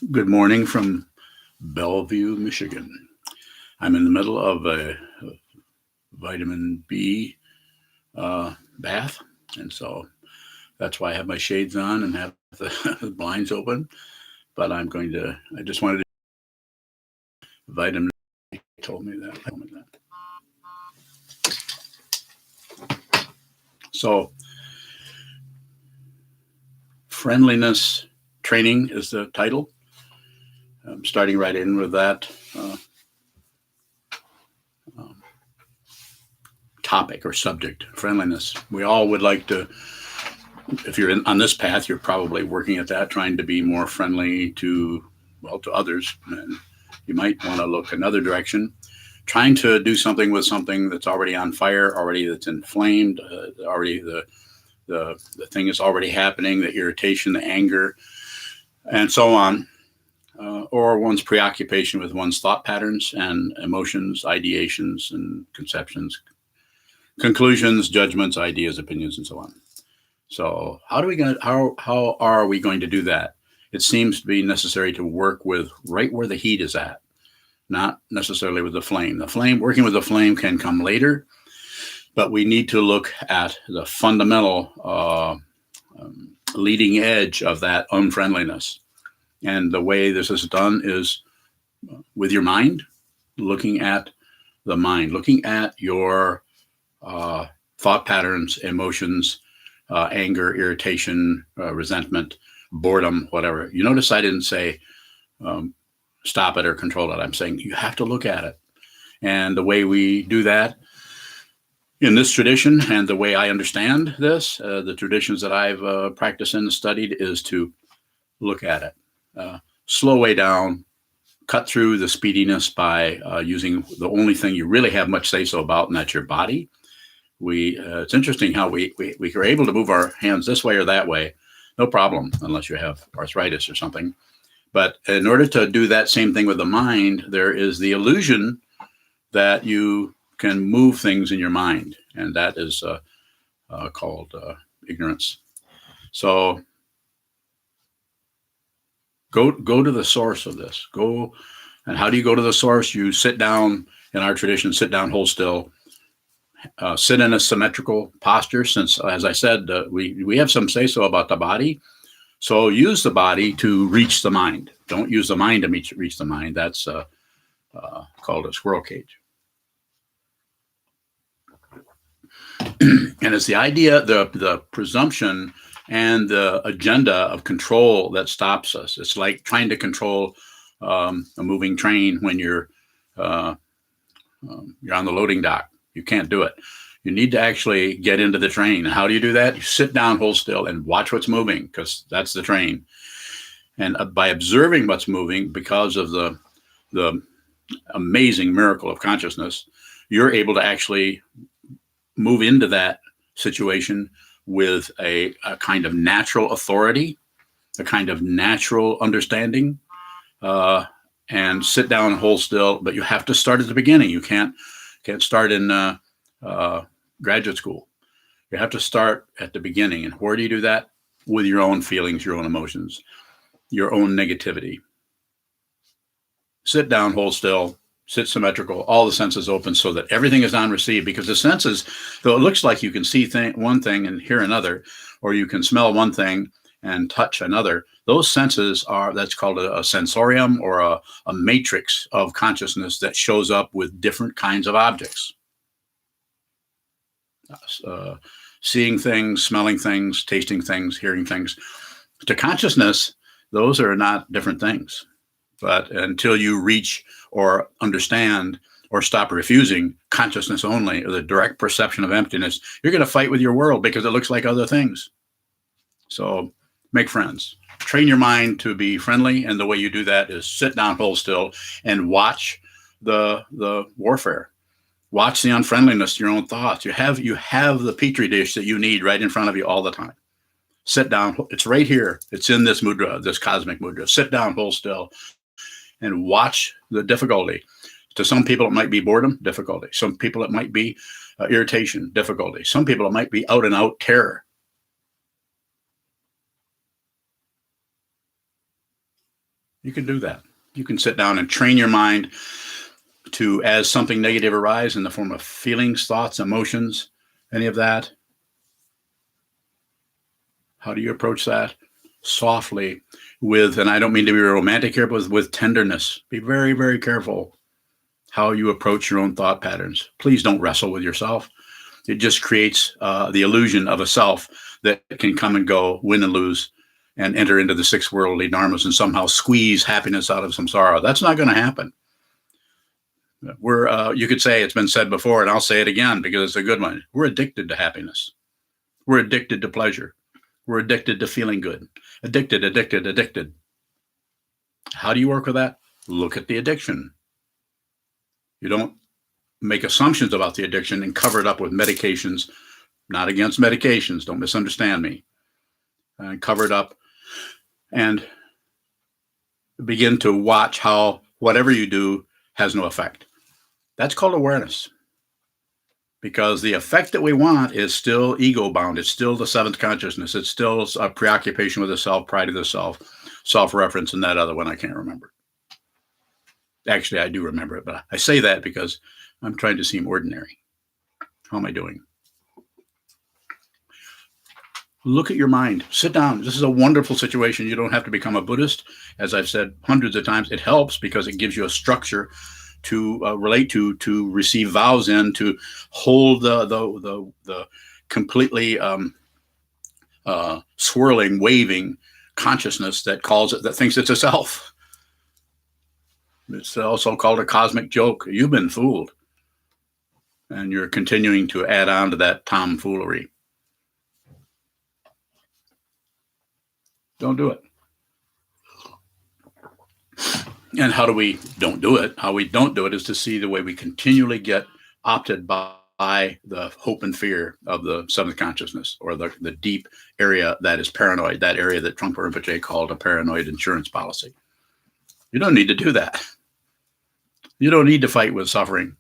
Good morning from Bellevue, Michigan. I'm in the middle of a vitamin B bath, and so that's why I have my shades on and have the blinds open. But I just wanted to vitamin B told me that. So, Friendliness Training is the title. I'm starting right in with that topic or subject, friendliness. We all would like to, if you're on this path, you're probably working at that, trying to be more friendly to others. And you might want to look another direction, trying to do something with something that's already on fire, already that's inflamed, already the thing is already happening, the irritation, the anger, and so on. Or one's preoccupation with one's thought patterns and emotions, ideations and conceptions, conclusions, judgments, ideas, opinions, and so on. So how are we going to do that? It seems to be necessary to work with right where the heat is at, not necessarily with the flame. Working with the flame can come later, but we need to look at the fundamental leading edge of that unfriendliness. And the way this is done is with your mind, looking at the mind, looking at your thought patterns, emotions, anger, irritation, resentment, boredom, whatever. You notice I didn't say stop it or control it. I'm saying you have to look at it. And the way we do that in this tradition and the way I understand this, the traditions that I've practiced and studied is to look at it. Slow way down, cut through the speediness by using the only thing you really have much say-so about, and that's your body. It's interesting how we are able to move our hands this way or that way, no problem, unless you have arthritis or something. But in order to do that same thing with the mind, there is the illusion that you can move things in your mind, and that is called ignorance. So go to the source of this. And how do you go to the source? You sit down. In our tradition, sit down, hold still. Sit in a symmetrical posture, since, as I said, we have some say-so about the body. So use the body to reach the mind. Don't use the mind to reach the mind. That's called a squirrel cage. And it's the idea, the presumption and the agenda of control that stops us. It's like trying to control a moving train when you're on the loading dock. You can't do it. You need to actually get into the train. And how do you do that? You sit down, hold still, and watch what's moving, because that's the train. And by observing what's moving, because of the amazing miracle of consciousness, you're able to actually move into that situation with a kind of natural authority, a kind of natural understanding, and sit down and hold still. But you have to start at the beginning. You can't start in graduate school. You have to start at the beginning. And where do you do that? With your own feelings, your own emotions, your own negativity. Sit down, hold still, sit symmetrical, all the senses open so that everything is on receive, because the senses, though it looks like you can see one thing and hear another, or you can smell one thing and touch another, those senses that's called a sensorium, or a matrix of consciousness that shows up with different kinds of objects. Seeing things, smelling things, tasting things, hearing things. To consciousness, those are not different things. But until you reach or understand or stop refusing consciousness only, or the direct perception of emptiness, you're going to fight with your world because it looks like other things. So make friends. Train your mind to be friendly, and the way you do that is sit down, hold still, and watch the warfare. Watch the unfriendliness, your own thoughts. You have the petri dish that you need right in front of you all the time. Sit down. It's right here. It's in this mudra, this cosmic mudra. Sit down, hold still, and watch the difficulty. To some people, it might be boredom, difficulty. Some people, it might be irritation, difficulty. Some people, it might be out and out terror. You can do that. You can sit down and train your mind to, as something negative arise in the form of feelings, thoughts, emotions, any of that. How do you approach that? Softly, with, and I don't mean to be romantic here, but with tenderness. Be very, very careful how you approach your own thought patterns. Please don't wrestle with yourself. It just creates the illusion of a self that can come and go, win and lose, and enter into the six worldly dharmas and somehow squeeze happiness out of samsara. That's not going to happen. You could say, it's been said before, and I'll say it again because it's a good one. We're addicted to happiness. We're addicted to pleasure. We're addicted to feeling good. Addicted. How do you work with that? Look at the addiction. You don't make assumptions about the addiction and cover it up with medications. Not against medications. Don't misunderstand me. Cover it up and begin to watch how whatever you do has no effect. That's called awareness. Because the effect that we want is still ego bound. It's still the seventh consciousness. It's still a preoccupation with the self, pride of the self, self-reference, and that other one I can't remember. Actually, I do remember it, but I say that because I'm trying to seem ordinary. How am I doing? Look at your mind. Sit down. This is a wonderful situation. You don't have to become a Buddhist. As I've said hundreds of times, it helps because it gives you a structure to relate to receive vows in, to hold the completely swirling, waving consciousness that thinks it's a self. It's also called a cosmic joke. You've been fooled. And you're continuing to add on to that tomfoolery. Don't do it. And how do we don't do it? How we don't do it is to see the way we continually get opted by the hope and fear of the seventh consciousness, or the deep area that is paranoid, that area that Trungpa Rinpoche called a paranoid insurance policy. You don't need to do that. You don't need to fight with suffering.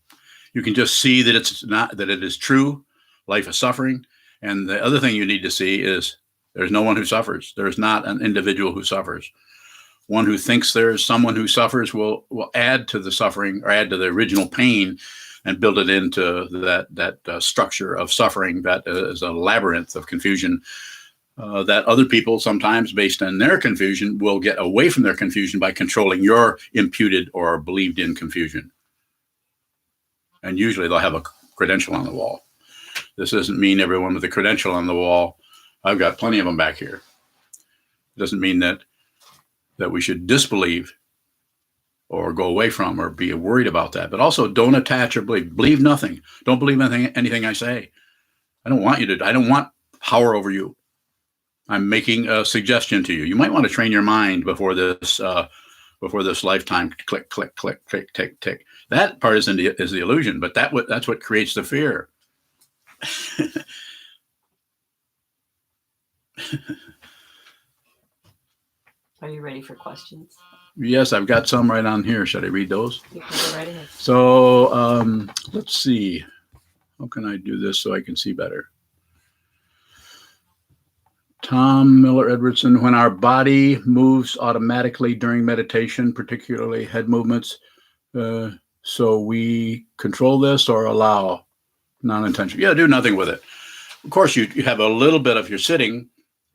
You can just see that it is true. Life is suffering. And the other thing you need to see is there's no one who suffers. There's not an individual who suffers. One who thinks there's someone who suffers will add to the suffering, or add to the original pain, and build it into that structure of suffering that is a labyrinth of confusion that other people sometimes, based on their confusion, will get away from their confusion by controlling your imputed or believed in confusion. And usually they'll have a credential on the wall. This doesn't mean everyone with a credential on the wall. I've got plenty of them back here. It doesn't mean that we should disbelieve or go away from or be worried about that. But also don't attach or believe nothing. Don't believe anything I say. I don't want power over you. I'm making a suggestion to you. You might want to train your mind before this lifetime. Click, click, click, click, tick, tick. That part is the illusion, but that's what creates the fear. Are you ready for questions? Yes, I've got some right on here. Should I read those? You can go right ahead. So let's see. How can I do this so I can see better? Tom Miller Edwardson, when our body moves automatically during meditation, particularly head movements, so we control this or allow non-intentional? Yeah, do nothing with it. Of course, you have a little bit of your sitting,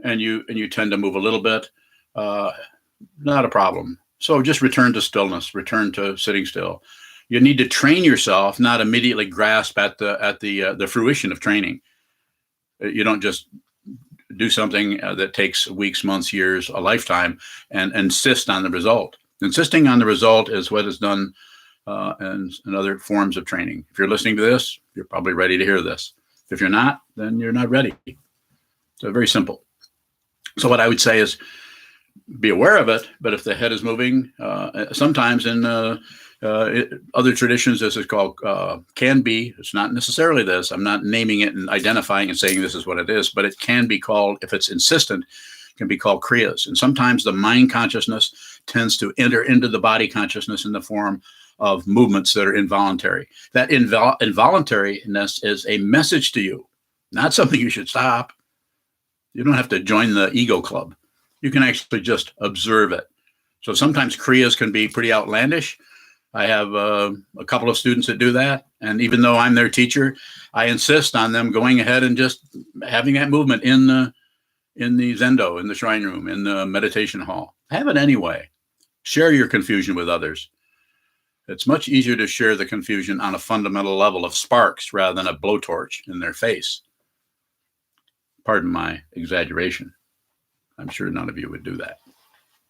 and you tend to move a little bit. Not a problem. So just return to stillness, return to sitting still. You need to train yourself, not immediately grasp at the fruition of training. You don't just do something that takes weeks, months, years, a lifetime, and insist on the result. Insisting on the result is what is done in other forms of training. If you're listening to this, you're probably ready to hear this. If you're not, then you're not ready. So very simple. So what I would say is be aware of it, but if the head is moving, sometimes in other traditions, this is called, can be, it's not necessarily this, I'm not naming it and identifying and saying this is what it is, but it can be called, if it's insistent, can be called Kriyas. And sometimes the mind consciousness tends to enter into the body consciousness in the form of movements that are involuntary. That involuntariness is a message to you, not something you should stop. You don't have to join the ego club. You can actually just observe it. So sometimes Kriyas can be pretty outlandish. I have a couple of students that do that. And even though I'm their teacher, I insist on them going ahead and just having that movement in the Zendo, in the shrine room, in the meditation hall. Have it anyway. Share your confusion with others. It's much easier to share the confusion on a fundamental level of sparks rather than a blowtorch in their face. Pardon my exaggeration. I'm sure none of you would do that.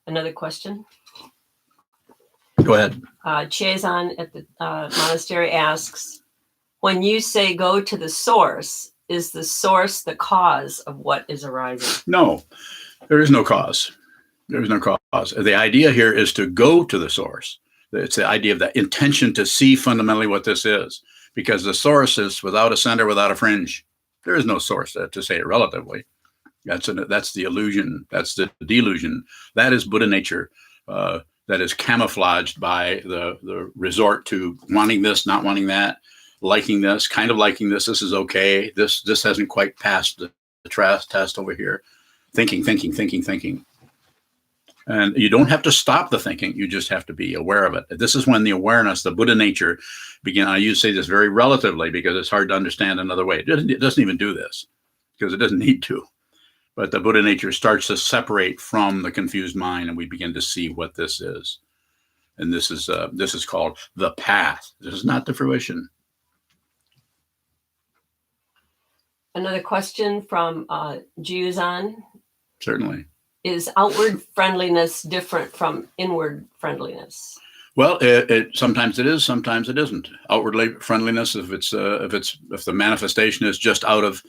Another question. Go ahead. Chazan at the monastery asks, when you say go to the source, is the source the cause of what is arising? No, there is no cause. There is no cause. The idea here is to go to the source. It's the idea of that intention to see fundamentally what this is, because the source is without a center, without a fringe. There is no source, to say it relatively. That's the illusion. That's the delusion. That is Buddha nature. That is camouflaged by the resort to wanting this, not wanting that, liking this, kind of liking this. This is okay. This hasn't quite passed the test over here. Thinking. And you don't have to stop the thinking. You just have to be aware of it. This is when the awareness, the Buddha nature, begin. I use say this very relatively because it's hard to understand another way. It doesn't even do this because it doesn't need to. But the Buddha nature starts to separate from the confused mind, and we begin to see what this is. And this is called the path. This is not the fruition. Another question from Juzan. Certainly. Is outward friendliness different from inward friendliness? Well, it sometimes it is, sometimes it isn't. Outwardly friendliness, if the manifestation is just out of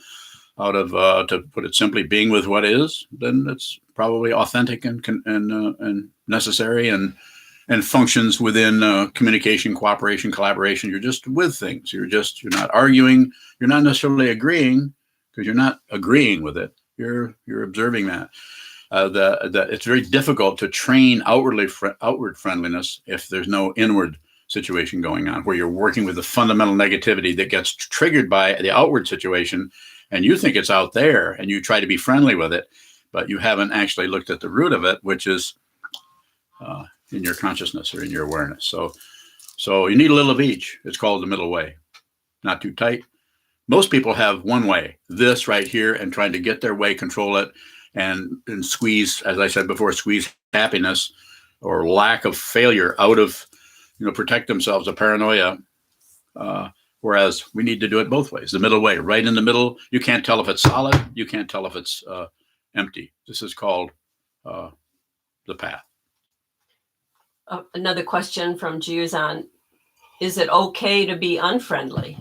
to put it simply, being with what is, then it's probably authentic and necessary and functions within communication, cooperation, collaboration. You're just with things. You're not arguing. You're not necessarily agreeing because you're not agreeing with it. You're observing that. It's very difficult to train outward friendliness if there's no inward situation going on, where you're working with the fundamental negativity that gets triggered by the outward situation, and you think it's out there, and you try to be friendly with it, but you haven't actually looked at the root of it, which is in your consciousness or in your awareness. So you need a little of each. It's called the middle way. Not too tight. Most people have one way, this right here, and trying to get their way, control it, and squeeze, as I said before, squeeze happiness or lack of failure out of, protect themselves of paranoia. Whereas we need to do it both ways. The middle way, right in the middle. You can't tell if it's solid. You can't tell if it's empty. This is called the path. Another question from Juzan. Is it okay to be unfriendly?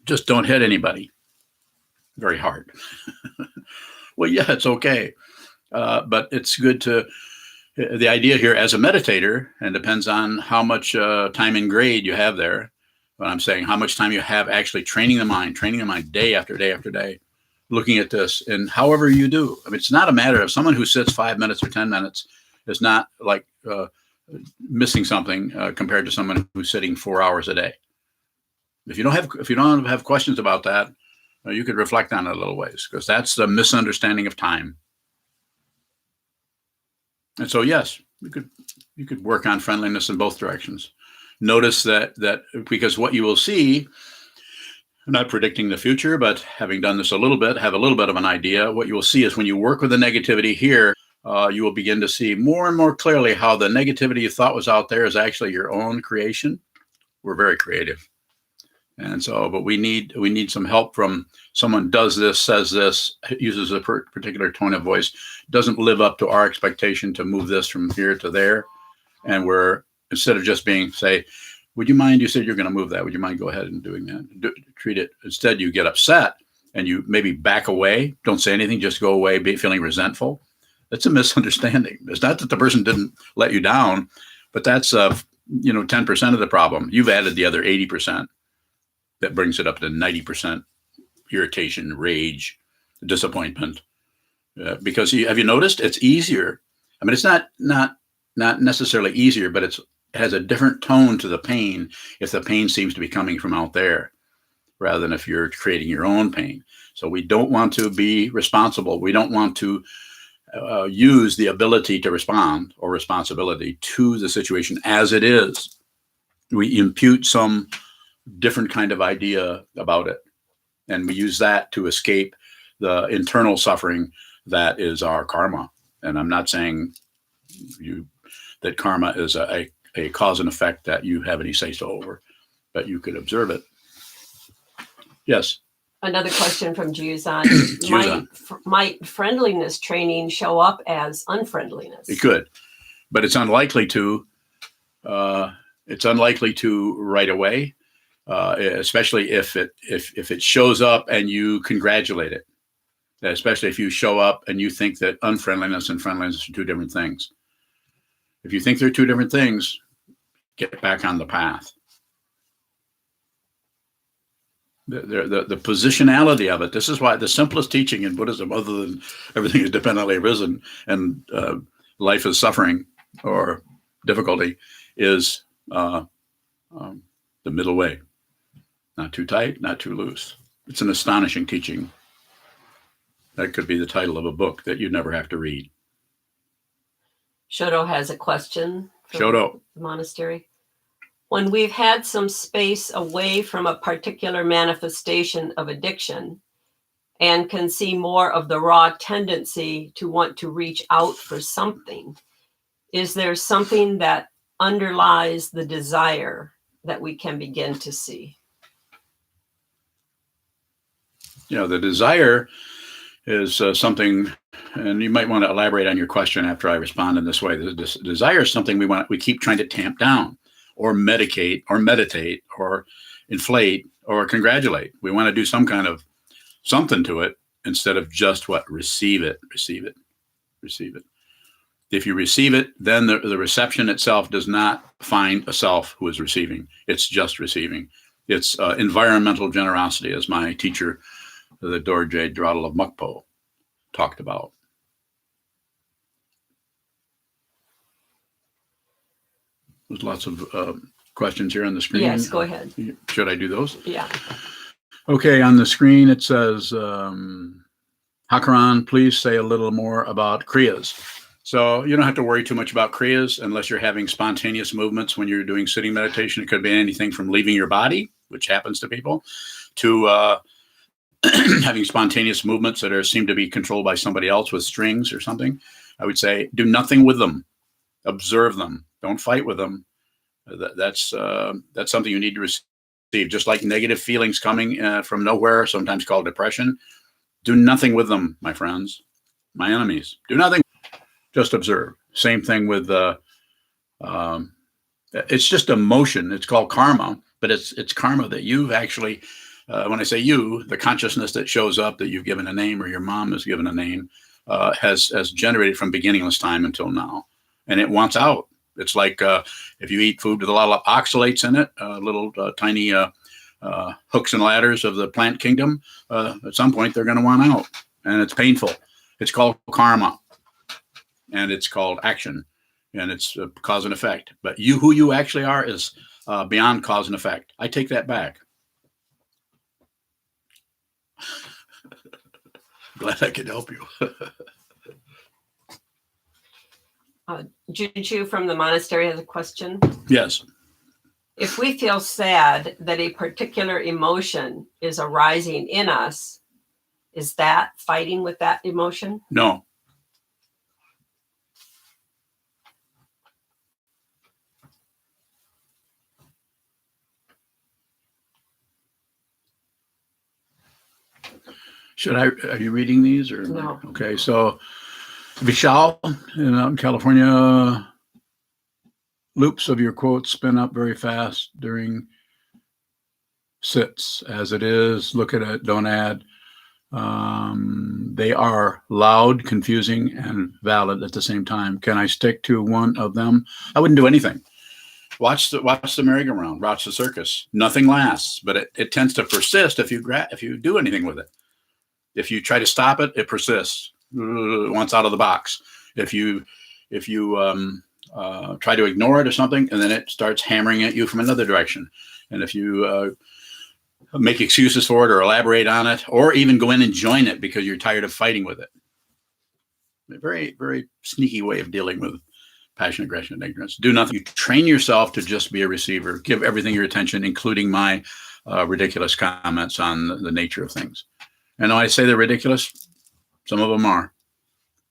Just don't hit anybody very hard. Well, yeah, it's okay. But it's good the idea here as a meditator, and depends on how much time and grade you have there. But I'm saying how much time you have actually training the mind day after day after day, looking at this, and however you do. I mean, it's not a matter of someone who sits 5 minutes or 10 minutes is not like missing something compared to someone who's sitting 4 hours a day. If you don't have questions about that, you could reflect on it a little ways, because that's the misunderstanding of time. And so, yes, you could work on friendliness in both directions. Notice that because what you will see, I'm not predicting the future, but having done this a little bit, have a little bit of an idea. What you will see is when you work with the negativity here, you will begin to see more and more clearly how the negativity you thought was out there is actually your own creation. We're very creative. And so, but we need some help from someone does this, says this, uses a particular tone of voice, doesn't live up to our expectation to move this from here to there. And we're, instead of just being, say, would you mind, you said you're going to move that. Would you mind go ahead and doing that? Treat it. Instead, you get upset and you maybe back away. Don't say anything, just go away, be feeling resentful. That's a misunderstanding. It's not that the person didn't let you down, but that's 10% of the problem. You've added the other 80%. That brings it up to 90% irritation, rage, disappointment. Because have you noticed it's easier? I mean, it's not necessarily easier, but it has a different tone to the pain if the pain seems to be coming from out there, rather than if you're creating your own pain. So we don't want to be responsible. We don't want to use the ability to respond or responsibility to the situation as it is. We impute some different kind of idea about it, and we use that to escape the internal suffering that is our karma. And I'm not saying that karma is a cause and effect that you have any say-so over, but you could observe it. Yes. Another question from Sokuzan. Sokuzan. Might friendliness training show up as unfriendliness? It could, but it's unlikely to. It's unlikely to right away, especially if it shows up and you congratulate it. Especially if you show up and you think that unfriendliness and friendliness are two different things. If you think they're two different things, get back on the path. The positionality of it. This is why the simplest teaching in Buddhism, other than everything is dependently arisen and life is suffering or difficulty, is the middle way. Not too tight, not too loose. It's an astonishing teaching. That could be the title of a book that you never have to read. Shodo has a question. Shodo. The monastery. When we've had some space away from a particular manifestation of addiction and can see more of the raw tendency to want to reach out for something, is there something that underlies the desire that we can begin to see? The desire is something, and you might want to elaborate on your question after I respond in this way. The desire is something we keep trying to tamp down, or medicate, or meditate, or inflate, or congratulate. We want to do some kind of something to it instead of just receive it. If you receive it, then the reception itself does not find a self who is receiving. It's just receiving. It's environmental generosity, as my teacher, the Dorje Drawdle of Mukpo, talked about. There's lots of questions here on the screen. Yes, go ahead. Should I do those? Yeah. Okay, on the screen it says, Hakaran, please say a little more about Kriyas. So you don't have to worry too much about Kriyas unless you're having spontaneous movements when you're doing sitting meditation. It could be anything from leaving your body, which happens to people, to having spontaneous movements that seem to be controlled by somebody else with strings or something. I would say do nothing with them. Observe them. Don't fight with them. That's something you need to receive. Just like negative feelings coming from nowhere, sometimes called depression. Do nothing with them, my friends, my enemies. Do nothing. Just observe. Same thing with it's just emotion. It's called karma, but it's karma that you've actually. When I say you, the consciousness that shows up that you've given a name or your mom has given a name has generated from beginningless time until now, and it wants out. It's like if you eat food with a lot of oxalates in it, little tiny hooks and ladders of the plant kingdom, at some point they're going to want out, and it's painful. It's called karma, and it's called action, and it's cause and effect. But who you actually are is beyond cause and effect. I take that back. Glad I could help you. Juju from the monastery has a question. Yes. If we feel sad that a particular emotion is arising in us, is that fighting with that emotion? No. Are you reading these or no? Okay, so Vishal in California, loops of your quotes spin up very fast during sits. As it is, look at it, don't add. They are loud, confusing, and valid at the same time. Can I stick to one of them? I wouldn't do anything. Watch the merry-go-round, watch the circus. Nothing lasts, but it tends to persist if you do anything with it. If you try to stop it, it persists. It wants out of the box. If you try to ignore it or something, and then it starts hammering at you from another direction. And if you make excuses for it or elaborate on it, or even go in and join it because you're tired of fighting with it, A very, very sneaky way of dealing with passion, aggression, and ignorance. Do nothing. You train yourself to just be a receiver. Give everything your attention, including my ridiculous comments on the nature of things. And though I say they're ridiculous, some of them are.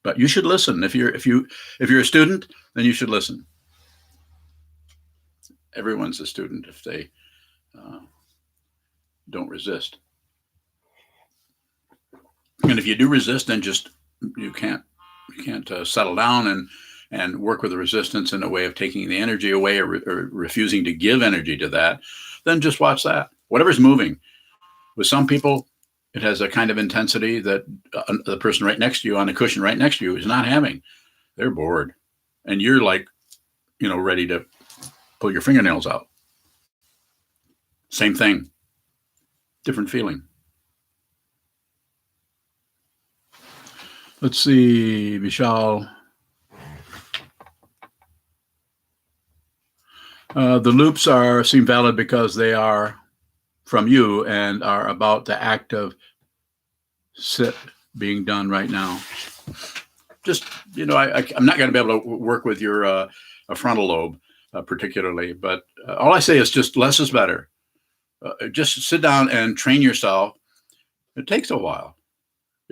But you should listen. If you're a student, then you should listen. Everyone's a student if they don't resist. And if you do resist, then just you can't settle down and work with the resistance in a way of taking the energy away or refusing to give energy to that. Then just watch that. Whatever's moving. With some people, it has a kind of intensity that the person right next to you on the cushion right next to you is not having. They're bored, and you're like, ready to pull your fingernails out. Same thing, different feeling. Let's see, Vishal. The loops seem valid because they are from you and are about the act of sit being done right now. Just, I'm not going to be able to work with your frontal lobe particularly, but all I say is just less is better. Just sit down and train yourself. It takes a while.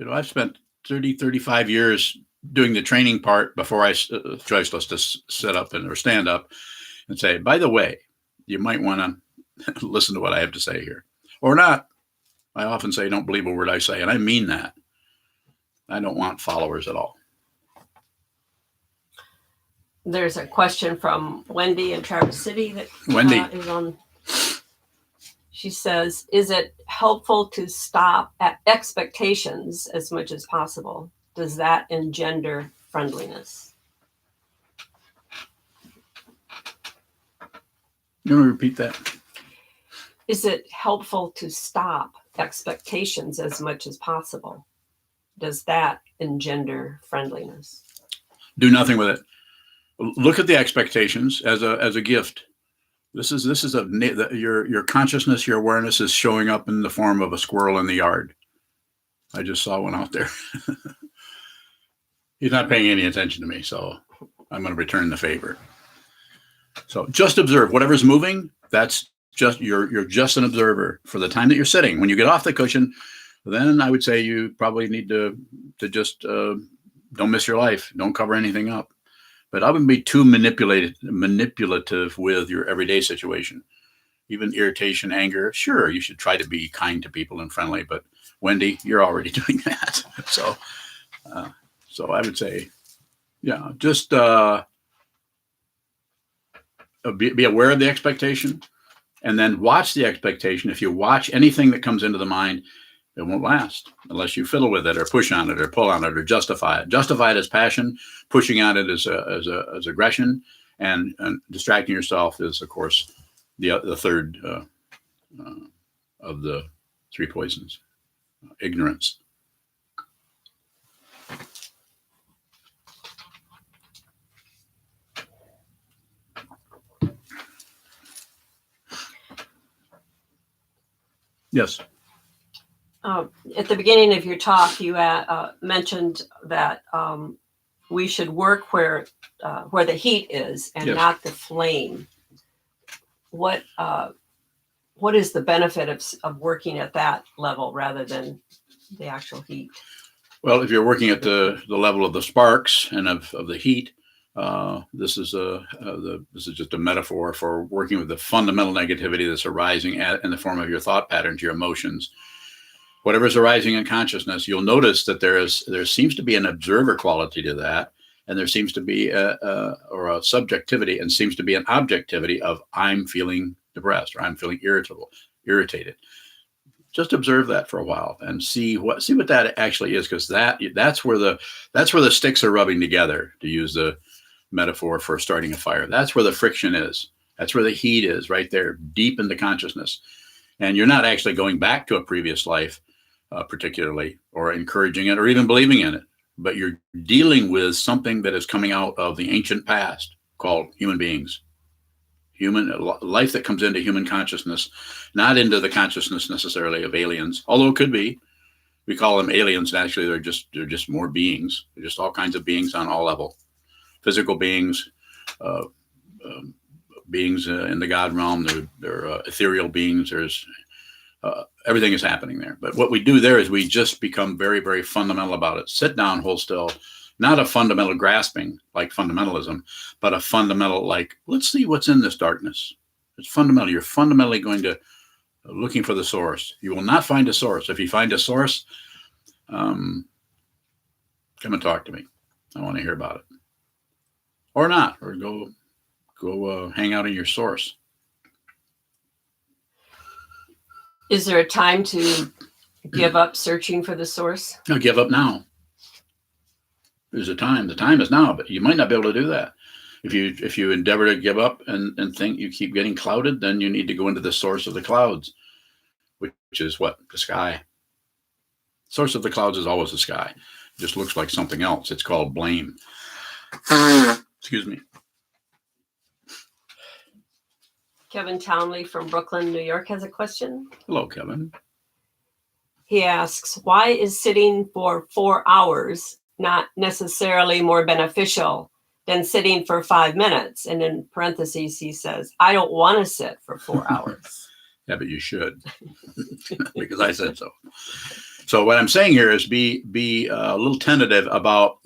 I've spent 30, 35 years doing the training part before I choiceless to sit up or stand up and say, by the way, you might want to listen to what I have to say here or not. I often say, don't believe a word I say. And I mean that. I don't want followers at all. There's a question from Wendy in Traverse City that is on. She says, is it helpful to stop at expectations as much as possible? Does that engender friendliness? You want to repeat that? Is it helpful to stop expectations as much as possible? Does that engender friendliness? Do nothing with it. Look at the expectations as a gift. This is your consciousness, your awareness is showing up in the form of a squirrel in the yard. I just saw one out there. He's not paying any attention to me, so I'm going to return the favor. So just observe whatever's moving. That's just you're just an observer for the time that you're sitting. When you get off the cushion, then I would say you probably need to just don't miss your life. Don't cover anything up. But I wouldn't be too manipulative with your everyday situation. Even irritation, anger. Sure, you should try to be kind to people and friendly. But Wendy, you're already doing that. So I would say, yeah, just be aware of the expectation, and then watch the expectation. If you watch anything that comes into the mind, it won't last unless you fiddle with it or push on it or pull on it or justify it. Justify it as passion, pushing on it as aggression, and distracting yourself is, of course, the third of the three poisons, ignorance. Yes. At the beginning of your talk, you mentioned that we should work where the heat is and not the flame. What is the benefit of working at that level rather than the actual heat? Well, if you're working at the level of the sparks and of the heat, this is just a metaphor for working with the fundamental negativity that's arising in the form of your thought patterns, your emotions. Whatever's arising in consciousness, you'll notice that there seems to be an observer quality to that, and there seems to be a subjectivity, and seems to be an objectivity of I'm feeling depressed or I'm feeling irritated. Just observe that for a while and see what that actually is, because that's where the sticks are rubbing together, to use the metaphor for starting a fire. That's where the friction is. That's where the heat is, right there, deep into consciousness. And you're not actually going back to a previous life, particularly, or encouraging it or even believing in it, but you're dealing with something that is coming out of the ancient past called human beings. Human life that comes into human consciousness, not into the consciousness necessarily of aliens, although it could be, we call them aliens. And actually, they're just more beings. They're just all kinds of beings on all level, physical beings, uh, beings in the God realm. They're ethereal beings. There's everything is happening there. But what we do there is we just become very, very fundamental about it. Sit down, hold still. Not a fundamental grasping like fundamentalism, but a fundamental like, let's see what's in this darkness. It's fundamental. You're fundamentally going to looking for the source. You will not find a source. If you find a source, come and talk to me. I want to hear about it. Or not, or go hang out in your source. Is there a time to give up searching for the source? No, give up now. There's a time. The time is now, but you might not be able to do that. If you endeavor to give up and think you keep getting clouded, then you need to go into the source of the clouds, which is what? The sky. Source of the clouds is always the sky. It just looks like something else. It's called blame. Excuse me. Kevin Townley from Brooklyn, New York has a question. Hello, Kevin. He asks, why is sitting for 4 hours not necessarily more beneficial than sitting for 5 minutes? And in parentheses, he says, I don't want to sit for 4 hours. Yeah, but you should, because I said so. So what I'm saying here is be a little tentative about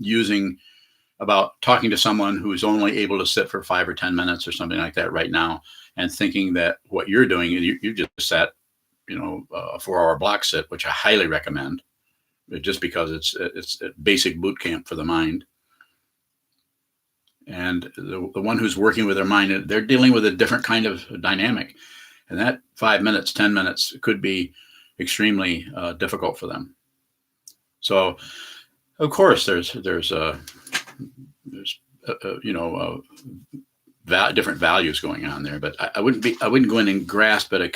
talking to someone who's only able to sit for 5 or 10 minutes or something like that right now, and thinking that what you're doing, you just sat, a 4-hour block sit, which I highly recommend, just because it's a basic boot camp for the mind. And the one who's working with their mind, they're dealing with a different kind of dynamic, and that 5 minutes, 10 minutes could be extremely difficult for them. So, of course, there's different values going on there, but I wouldn't go in and grasp at a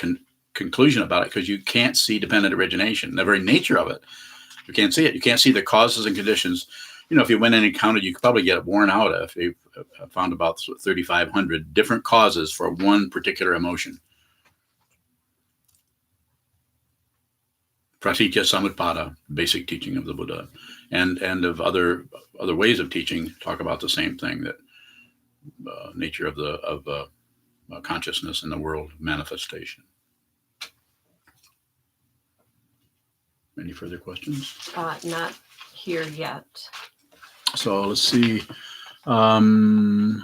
conclusion about it, because you can't see dependent origination, the very nature of it. You can't see it. You can't see the causes and conditions. If you went in and counted, you could probably get worn out if you found about 3,500 different causes for one particular emotion. Prasidya Samutpada, basic teaching of the Buddha, and of other ways of teaching talk about the same thing, that nature of consciousness in the world manifestation. Any further questions? Not here yet. So let's see.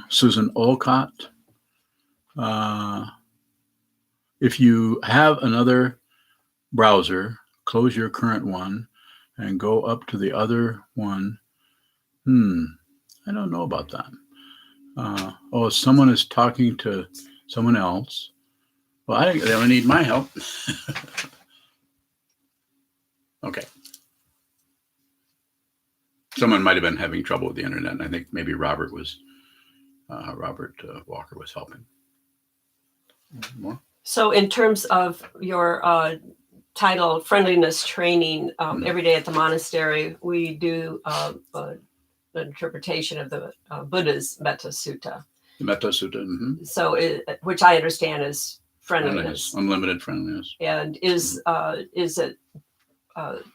Susan Olcott. If you have another browser, close your current one and go up to the other one. I don't know about that. Someone is talking to someone else. Well, I think they don't need my help. Okay. Someone might have been having trouble with the internet, and I think maybe Robert Walker was helping. More? So in terms of your title, Friendliness Training, every day at the monastery, we do an interpretation of the Buddha's Metta Sutta. The Metta Sutta. Mm-hmm. So, which I understand is friendliness. Unlimited friendliness. And is it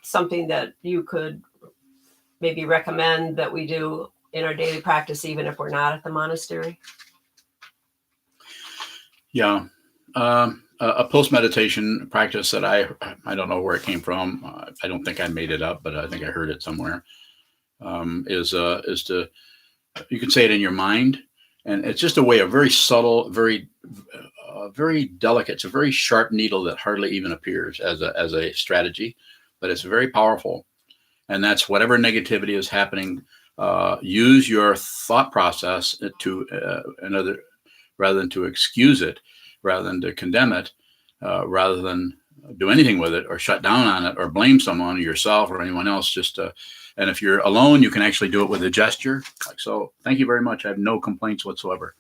something that you could maybe recommend that we do in our daily practice, even if we're not at the monastery? Yeah. A post-meditation practice that I don't know where it came from. I don't think I made it up, but I think I heard it somewhere. Is to, you can say it in your mind, and it's just a way of very subtle, very delicate. It's a very sharp needle that hardly even appears as a strategy, but it's very powerful. And that's whatever negativity is happening. Use your thought process rather than to excuse it, rather than to condemn it, rather than do anything with it or shut down on it or blame someone, yourself or anyone else. And if you're alone, you can actually do it with a gesture. Like, so thank you very much. I have no complaints whatsoever.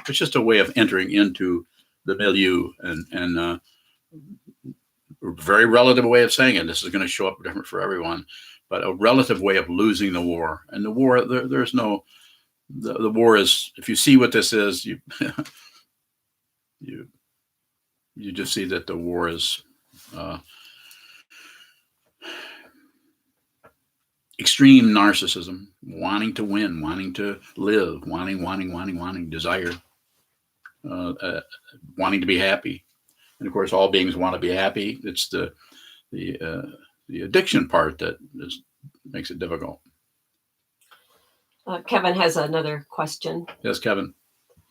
It's just a way of entering into the milieu, and a very relative way of saying it. This is going to show up different for everyone, but a relative way of losing the war. And the war, there's no, the war is, if you see what this is, you just see that the war is extreme narcissism, wanting to win, wanting to live, wanting, desire, wanting to be happy. And of course, all beings want to be happy. It's the addiction part that makes it difficult. Kevin has another question. Yes, Kevin.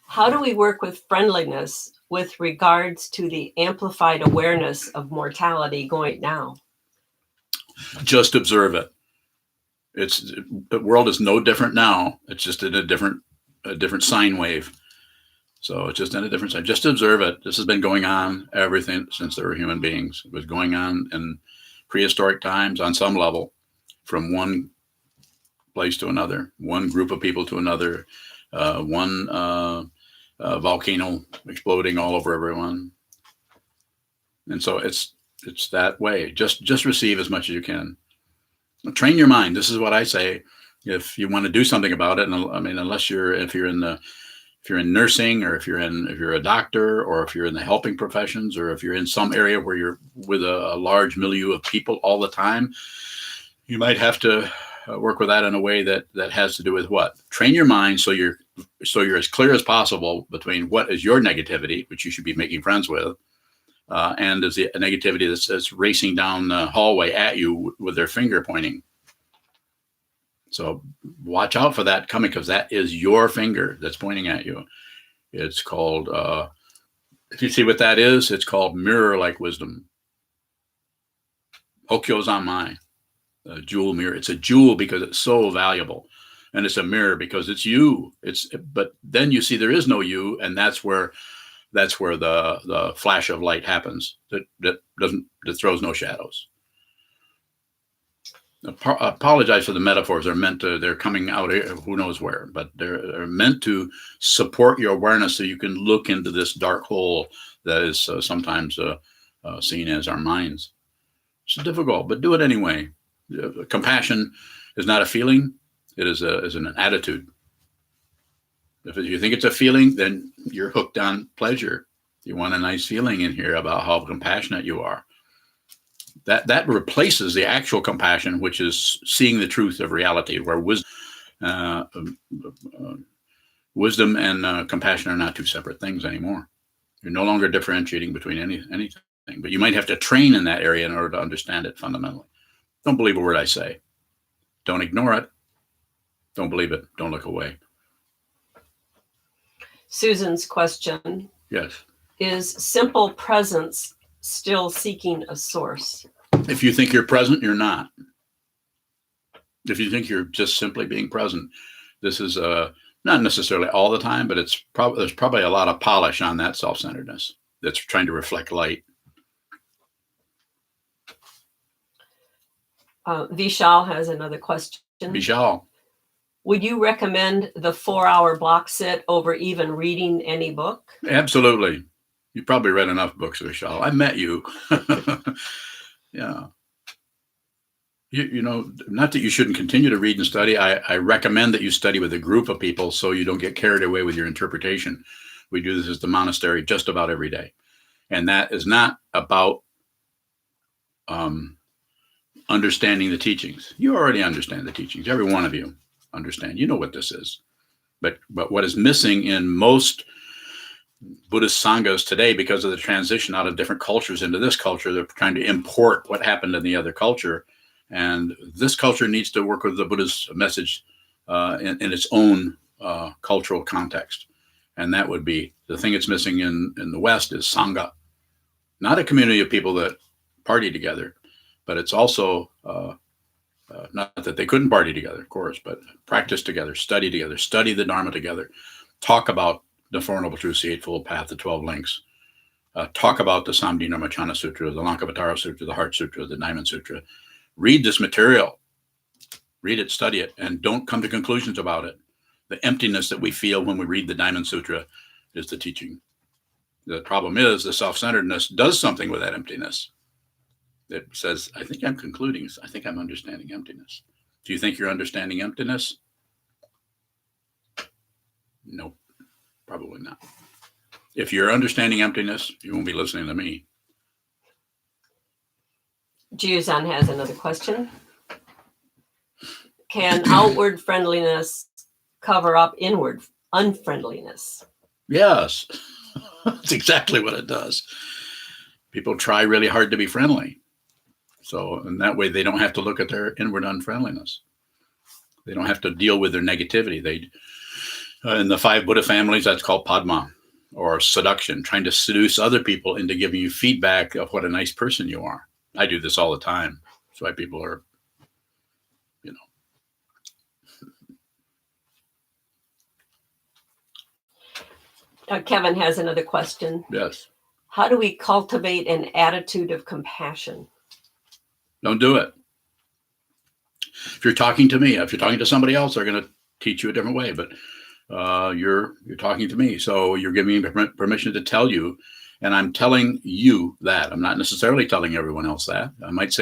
How do we work with friendliness with regards to the amplified awareness of mortality going now? Just observe it. The world is no different now. It's just in a different sine wave. So it's just in a different side. Just observe it. This has been going on everything since there were human beings. It was going on in prehistoric times on some level, from one place to another, one group of people to another, one volcano exploding all over everyone. And so it's that way. Just receive as much as you can. Train your mind. This is what I say. If you want to do something about it, and I mean, if you're in nursing, or if you're a doctor, or if you're in the helping professions, or if you're in some area where you're with a large milieu of people all the time, you might have to work with that in a way that has to do with what? Train your mind so you're as clear as possible between what is your negativity, which you should be making friends with, and is the negativity that's racing down the hallway at you with their finger pointing. So watch out for that coming, because that is your finger that's pointing at you. It's called, if you see what that is, it's called mirror-like wisdom. Hokyozanmai, a jewel mirror. It's a jewel because it's so valuable. And it's a mirror because it's you. But then you see there is no you, and that's where the flash of light happens. That throws no shadows. Apologize for the metaphors. They're coming out who knows where, but they're meant to support your awareness so you can look into this dark hole that is sometimes seen as our minds. It's difficult, but do it anyway. Compassion is not a feeling; it is an attitude. If you think it's a feeling, then you're hooked on pleasure. You want a nice feeling in here about how compassionate you are. That replaces the actual compassion, which is seeing the truth of reality, where wisdom and compassion are not two separate things anymore. You're no longer differentiating between anything, but you might have to train in that area in order to understand it fundamentally. Don't believe a word I say. Don't ignore it. Don't believe it. Don't look away. Susan's question. Yes. Is simple presence still seeking a source? If you think you're present, you're not. If you think you're just simply being present, this is not necessarily all the time, but there's probably a lot of polish on that self-centeredness that's trying to reflect light. Vishal has another question. Vishal. Would you recommend the 4-hour block sit over even reading any book? Absolutely. You probably read enough books, Vishal. I met you. Yeah. You know, not that you shouldn't continue to read and study. I recommend that you study with a group of people so you don't get carried away with your interpretation. We do this at the monastery just about every day. And that is not about understanding the teachings. You already understand the teachings. Every one of you understand. You know what this is. But what is missing in most Buddhist sanghas today, because of the transition out of different cultures into this culture, they're trying to import what happened in the other culture. And this culture needs to work with the Buddhist message in its own cultural context. And that would be the thing that's missing in the West is sangha. Not a community of people that party together, but it's also not that they couldn't party together, of course, but practice together, study the Dharma together, talk about the Four Noble Truths, the Eightfold Path, the 12 Links, talk about the Samdhinirmocana Sutra, the Lankavatara Sutra, the Heart Sutra, the Diamond Sutra. Read this material, read it, study it, and don't come to conclusions about it. The emptiness that we feel when we read the Diamond Sutra is the teaching. The problem is the self-centeredness does something with that emptiness. It says, I think I'm concluding. I think I'm understanding emptiness. Do you think you're understanding emptiness? No, probably not. If you're understanding emptiness, you won't be listening to me. Juzan has another question. Can outward friendliness cover up inward unfriendliness? Yes, that's exactly what it does. People try really hard to be friendly. So, and that way they don't have to look at their inward unfriendliness. They don't have to deal with their negativity. In the 5 Buddha families, that's called Padma, or seduction, trying to seduce other people into giving you feedback of what a nice person you are. I do this all the time. That's why people are, you know. Kevin has another question. Yes. How do we cultivate an attitude of compassion? Don't do it. If you're talking to me, if you're talking to somebody else, they're going to teach you a different way. But you're talking to me, so you're giving me permission to tell you, and I'm telling you that. I'm not necessarily telling everyone else that. I might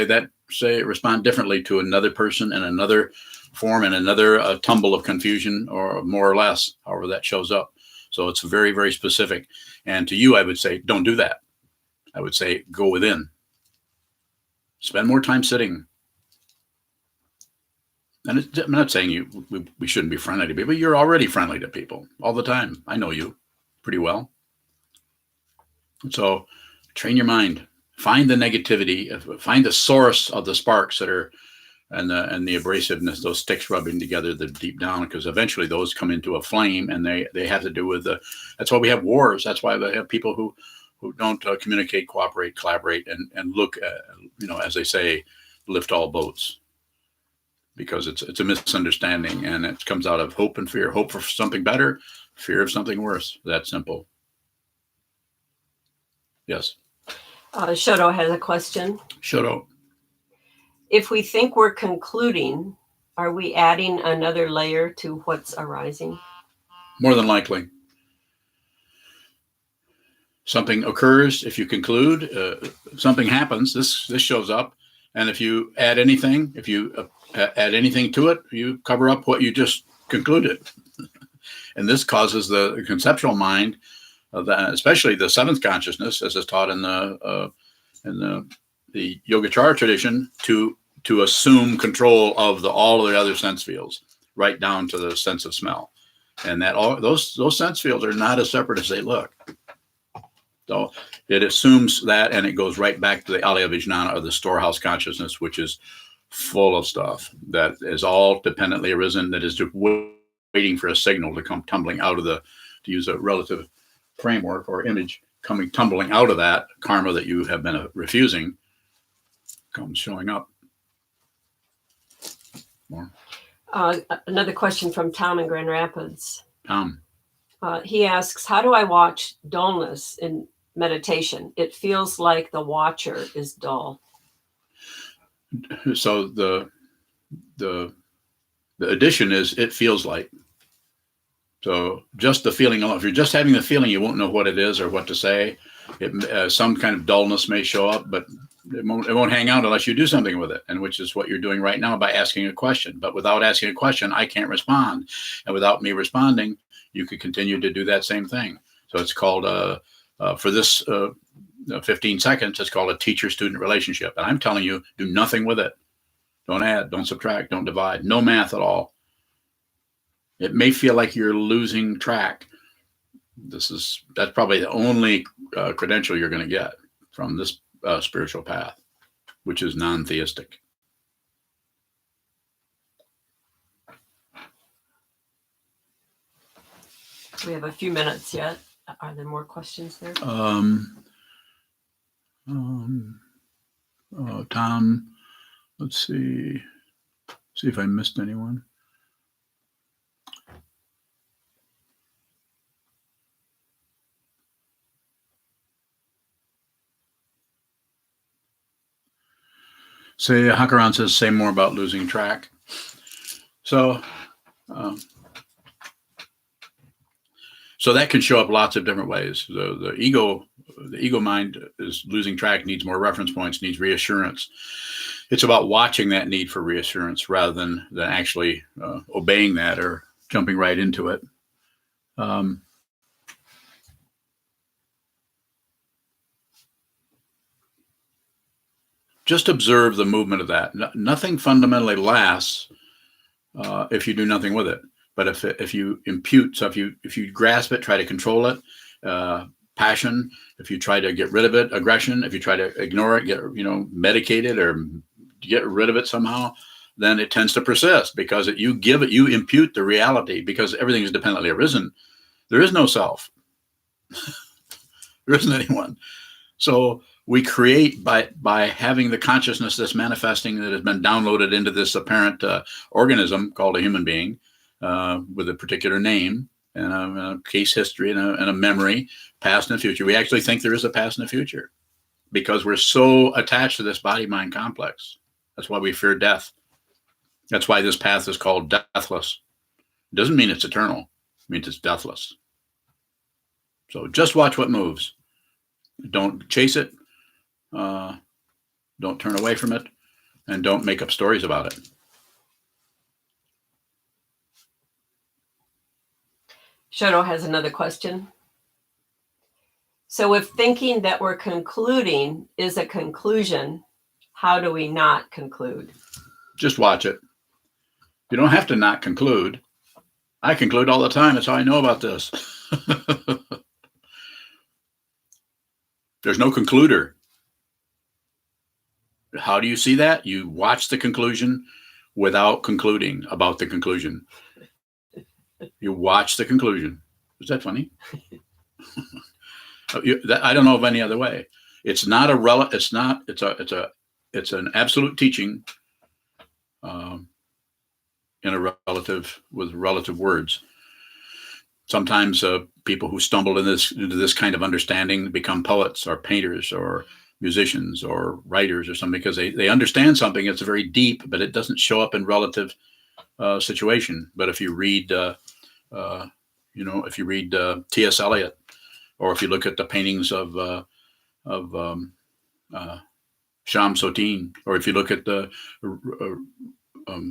respond differently to another person in another form, in another tumble of confusion, or more or less, however that shows up. So it's very, very specific. And to you, I would say, don't do that. I would say, go within. Spend more time sitting. And I'm not saying we shouldn't be friendly to people. You're already friendly to people all the time. I know you pretty well. So train your mind. Find the negativity. Find the source of the sparks that are, and the abrasiveness, those sticks rubbing together, they're deep down, because eventually those come into a flame, and they have to do with that's why we have wars. That's why they have people who don't communicate, cooperate, collaborate, and look, as they say, lift all boats. Because it's a misunderstanding, and it comes out of hope and fear. Hope for something better, fear of something worse. That simple. Yes. Shoto has a question. Shoto. If we think we're concluding, are we adding another layer to what's arising? More than likely. Something occurs. If you conclude, something happens. This shows up. And if you add anything, add anything to it, you cover up what you just concluded. And this causes the conceptual mind, especially the seventh consciousness, as is taught in the Yogacara tradition, to assume control of all of the other sense fields, right down to the sense of smell. And that those sense fields are not as separate as they look. So it assumes that, and it goes right back to the Alaya Vijnana, or the storehouse consciousness, which is full of stuff that is all dependently arisen, that is just waiting for a signal to come tumbling out of to use a relative framework or image, tumbling out of that karma that you have been refusing, comes showing up. More. Another question from Tom in Grand Rapids. Tom. He asks, how do I watch dullness in meditation? It feels like the watcher is dull. So the addition is, it feels like. So just the feeling alone. If you're just having the feeling, you won't know what it is or what to say. Some kind of dullness may show up, but it won't hang out unless you do something with it, and which is what you're doing right now by asking a question. But without asking a question, I can't respond. And without me responding, you could continue to do that same thing. So it's called, for this 15 seconds, it's called a teacher-student relationship. And I'm telling you, do nothing with it. Don't add, don't subtract, don't divide. No math at all. It may feel like you're losing track. That's probably the only credential you're going to get from this spiritual path, which is non-theistic. We have a few minutes yet. Are there more questions there? Tom, let's see if I missed anyone. Hakaran says, say more about losing track. So that can show up lots of different ways. The ego mind is losing track, needs more reference points, needs reassurance. It's about watching that need for reassurance rather than actually obeying that or jumping right into it. Just observe the movement of that. Nothing fundamentally lasts. if you do nothing with it. But if you impute, so if you grasp it, try to control it, passion, if you try to get rid of it, aggression, if you try to ignore it, medicate it or get rid of it somehow, then it tends to persist because you impute the reality because everything is dependently arisen. There is no self. There isn't anyone. So we create by having the consciousness that's manifesting that has been downloaded into this apparent organism called a human being with a particular name and a case history and a memory, past and future. We actually think there is a past and a future because we're so attached to this body-mind complex. That's why we fear death. That's why this path is called deathless. It doesn't mean it's eternal. It means it's deathless. So just watch what moves. Don't chase it. Don't turn away from it. And don't make up stories about it. Shoto has another question. So if thinking that we're concluding is a conclusion, how do we not conclude? Just watch it. You don't have to not conclude. I conclude all the time. That's how I know about this. There's no concluder. How do you see that? You watch the conclusion without concluding about the conclusion. You watch the conclusion. Is that funny? I don't know of any other way. It's not a it's an absolute teaching with relative words. Sometimes people who stumble into this kind of understanding become poets or painters or musicians or writers or something because they understand something that's very deep, but it doesn't show up in relative situation. But if you read, T.S. Eliot, or if you look at the paintings of Sham Sotin, or if you look at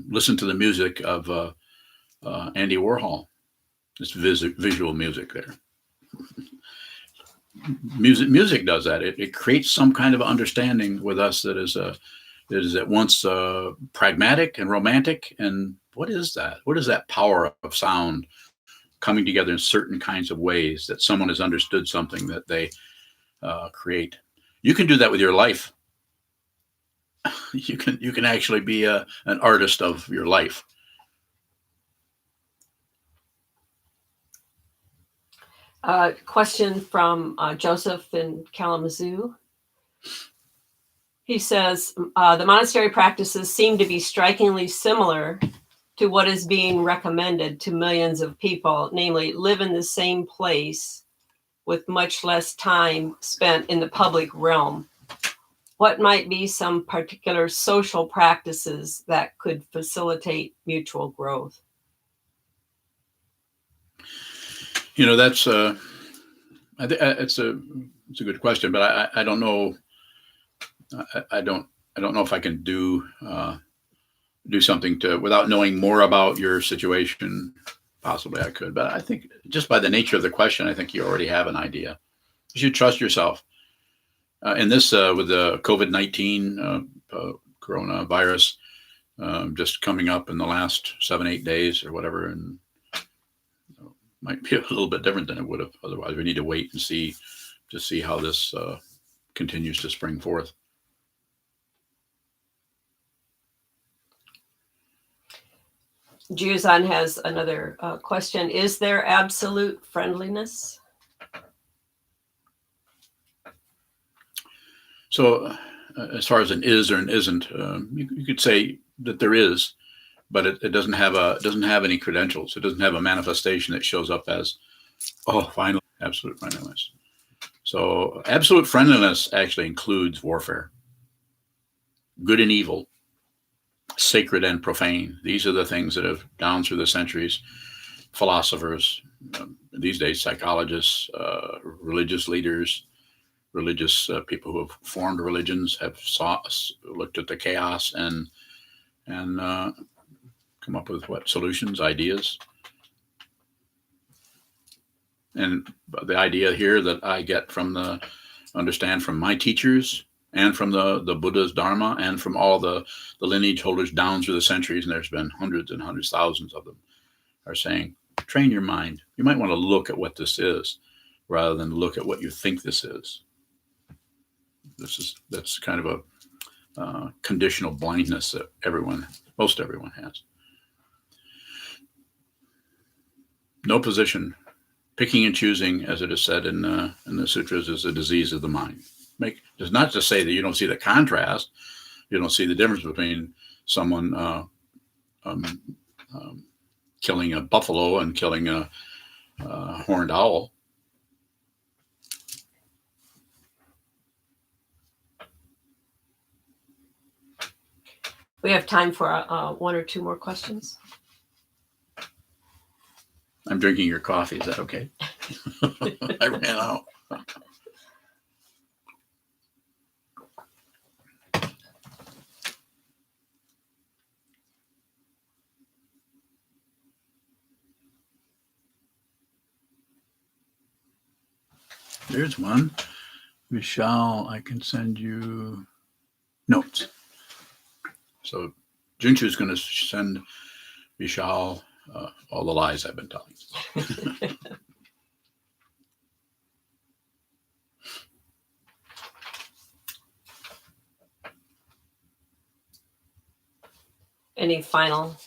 listen to the music of Andy Warhol, it's visual music there. Music does that. It creates some kind of understanding with us that is at once pragmatic and romantic. And what is that? What is that power of sound coming together in certain kinds of ways that someone has understood something that they create? You can do that with your life. You can actually be an artist of your life. Question from Joseph in Kalamazoo. He says, the monastery practices seem to be strikingly similar to what is being recommended to millions of people, namely live in the same place with much less time spent in the public realm. What might be some particular social practices that could facilitate mutual growth? That's it's a good question, but I don't know. I don't know if I can do something without knowing more about your situation. Possibly I could, but I think just by the nature of the question, I think you already have an idea. You should trust yourself. In this, with the COVID-19 coronavirus just coming up in the last 7-8 days or whatever, and might be a little bit different than it would have otherwise. We need to wait and see how this continues to spring forth. Juzan has another question. Is there absolute friendliness? So as far as an is or an isn't, you could say that there is, but it doesn't have any credentials. It doesn't have a manifestation that shows up as, finally, absolute friendliness. So absolute friendliness actually includes warfare, good and evil, sacred and profane. These are the things that have, down through the centuries, philosophers, these days psychologists, religious leaders, religious people who have formed religions have looked at the chaos and come up with solutions, ideas. And the idea here that I understand from my teachers and from the Buddha's Dharma, and from all the lineage holders down through the centuries, and there's been hundreds and hundreds, thousands of them, are saying, train your mind. You might want to look at what this is rather than look at what you think this is. That's kind of a conditional blindness that most everyone has. No position. Picking and choosing, as it is said in the sutras, is a disease of the mind. Does not just say that you don't see the contrast, you don't see the difference between someone killing a buffalo and killing a horned owl. We have time for one or two more questions. I'm drinking your coffee. Is that okay? I ran out. There's one. Vishal, I can send you notes. So Junchu is going to send Vishal all the lies I've been telling. Any final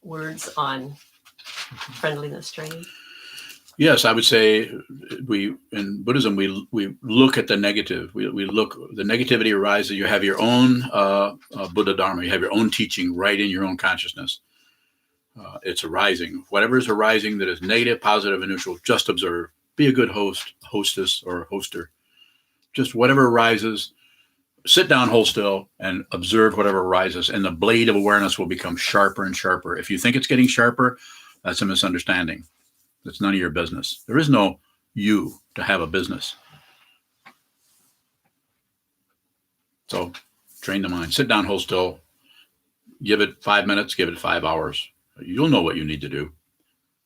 words on friendliness training? Yes, I would say in Buddhism we look at the negative. We look, the negativity arises. You have your own Buddha Dharma. You have your own teaching right in your own consciousness. It's arising. Whatever is arising that is negative, positive, and neutral, just observe. Be a good host, hostess, or hoster. Just whatever arises, sit down, hold still, and observe whatever arises. And the blade of awareness will become sharper and sharper. If you think it's getting sharper, that's a misunderstanding. It's none of your business. There is no you to have a business. So train the mind. Sit down, hold still. Give it 5 minutes, give it 5 hours. You'll know what you need to do.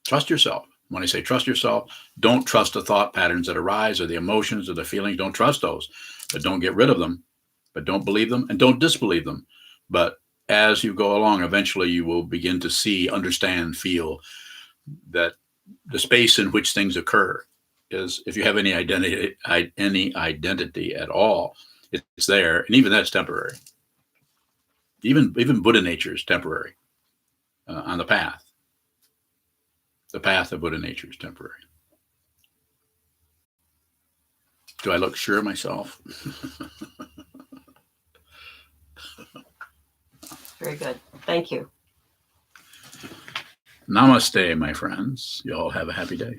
Trust yourself. When I say trust yourself, don't trust the thought patterns that arise or the emotions or the feelings. Don't trust those, but don't get rid of them. But don't believe them and don't disbelieve them. But as you go along, eventually you will begin to see, understand, feel that the space in which things occur is, if you have any identity at all, it's there, and even that's temporary. Even Buddha nature is temporary on the path. The path of Buddha nature is temporary. Do I look sure of myself? Very good. Thank you. Namaste, my friends. You all have a happy day.